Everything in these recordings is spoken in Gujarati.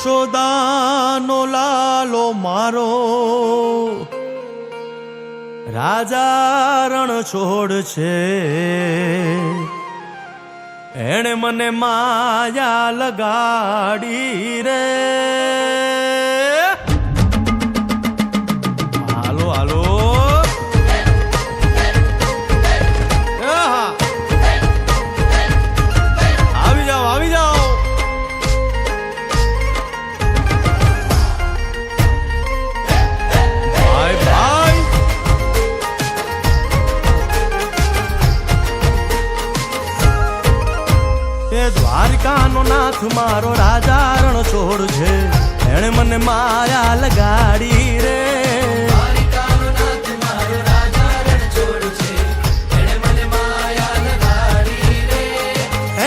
યશોદાનો લાલો મારો રાજા રણ છોડ છે, એણે મને માયા લગાડી રે. હાલો હાલો આવી જાઓ આવી જાઓ. ભાઈ ભાઈ એ દ્વારકાનો નાથ મારો રાજા રણ છોડ છે, એણે મને માયા લગાડી રે. દ્વારકાનો નાથ મારો રાજા રણ છોડ છે, એણે મને માયા લગાડી રે.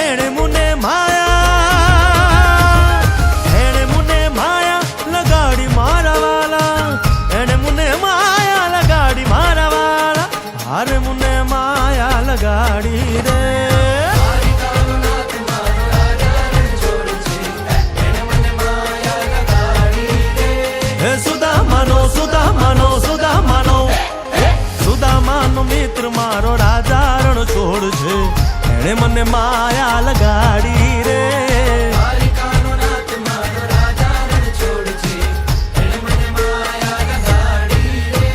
એણે મને માયા લગાડી મારા વાલા, એણે મને માયા લગાડી મારા વાલા, હારે મને માયા લગાડી રે. સુદામાનો મિત્ર મારો રાજા રણ છોડ છે, એણે મને માયા લગાડી રે. દ્વારકાનો નાથ મારો રાજા રણ છોડ છે, એણે મને માયા લગાડી રે.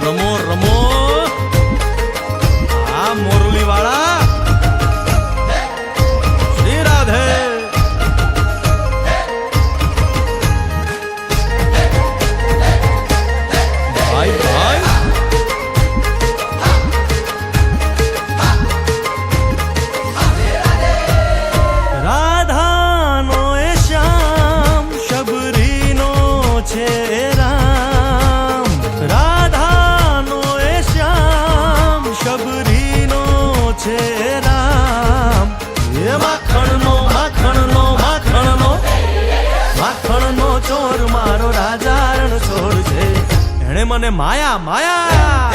રમો રમો આ મોરલી વાળા શ્રી રાધે. રાધાનો એ શ્યામ શબરીનો છે રામ, રાધાનો એ શ્યામ શબરીનો છે રામ. એ માખણનો માખણનો માખણનો માખણનો ચોર મારો રાજા રણ છોડ છે, એણે મને માયા માયા